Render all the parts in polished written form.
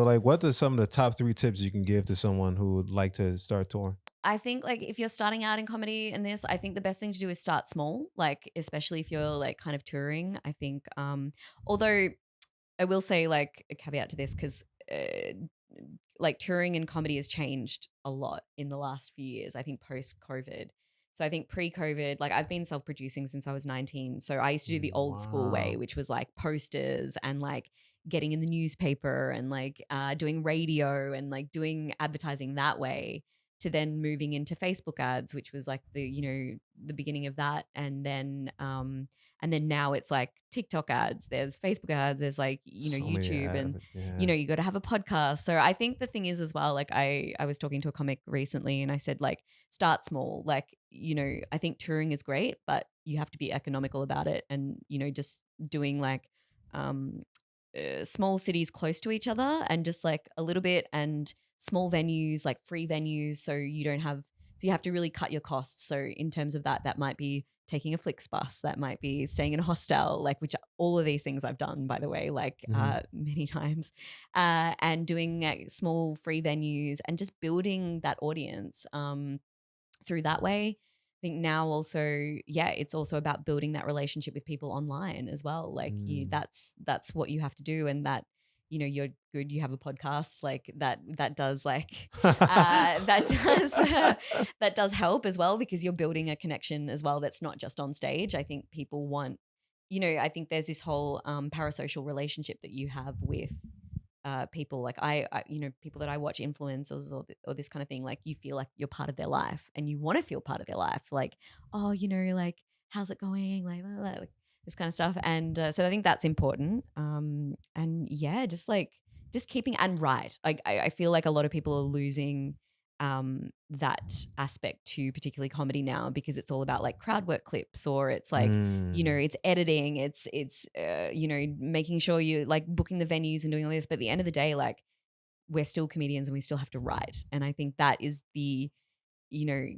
So, like, what are some of the top 3 tips you can give to someone who would like to start touring? I think like if you're starting out in comedy and this, I think the best thing to do is start small, like especially if you're like kind of touring. I think although I will say like a caveat to this because like touring and comedy has changed a lot in the last few years. I think post COVID. So I think pre COVID, like I've been self producing since I was 19. So I used to do the old school way, Wow. which was like posters and like getting in the newspaper and like doing radio and like doing advertising that way to then moving into Facebook ads, which was like the beginning of that. And then now it's like TikTok ads, there's Facebook ads, there's like, So many YouTube and habits, yeah. you got to have a podcast. So I think the thing is as well, like I was talking to a comic recently and I said like start small. Like, I think touring is great, but you have to be economical about it and, just doing like um small cities close to each other and just like a little bit and small venues, like free venues. So you have to really cut your costs. So in terms of that, that might be taking a Flix bus, that might be staying in a hostel, like which all of these things I've done, by the way, like Mhm. many times, and doing small free venues and just building that audience through that way. I think now also, yeah, it's also about building that relationship with people online as well. Like Mm. that's what you have to do, and that you're good. You have a podcast like that does like that does that does help as well because you're building a connection as well. That's not just on stage. I think people want, I think there's this whole parasocial relationship that you have with people like people that I watch influencers or this kind of thing, like you feel like you're part of their life and you want to feel part of their life, like oh like how's it going, like, blah, blah, blah, like this kind of stuff. And so I think that's important. And yeah, just keeping and right, like I feel like a lot of people are losing that aspect to particularly comedy now because it's all about like crowd work clips or it's like Mm. it's editing, it's making sure you like booking the venues and doing all this. But at the end of the day, like we're still comedians and we still have to write. And I think that is the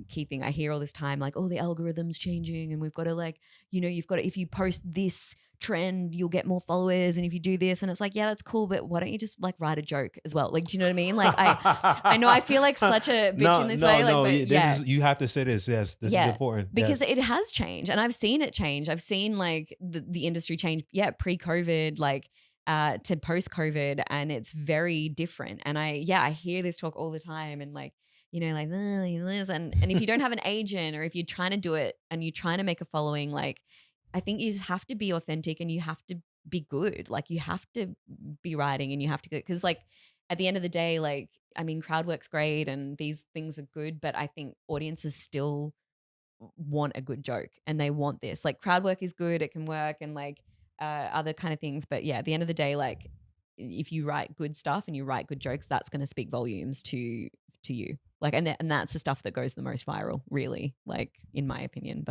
key thing. I hear all this time, like, oh, the algorithm's changing and we've got to like, you've got to, if you post this trend, you'll get more followers. And if you do this, and it's like, yeah, that's cool, but why don't you just like write a joke as well? Like, do you know what I mean? Like, I know I feel like such a bitch in No, this no, way, like, no. but This yeah, is you have to say this. Yes, this is yeah, important. because Yes. it has changed and I've seen it change. I've seen like the industry change, yeah, pre-COVID, like to post-COVID, and it's very different. And I hear this talk all the time and like, like this and if you don't have an agent or if you're trying to do it and you're trying to make a following, like I think you just have to be authentic and you have to be good. Like you have to be writing and you have to go because like at the end of the day, like I mean, crowd work's great and these things are good, but I think audiences still want a good joke and they want this. Like crowd work is good, it can work and like other kind of things. But yeah, at the end of the day, like if you write good stuff and you write good jokes, that's going to speak volumes to you. Like and that's the stuff that goes the most viral, really, like in my opinion. But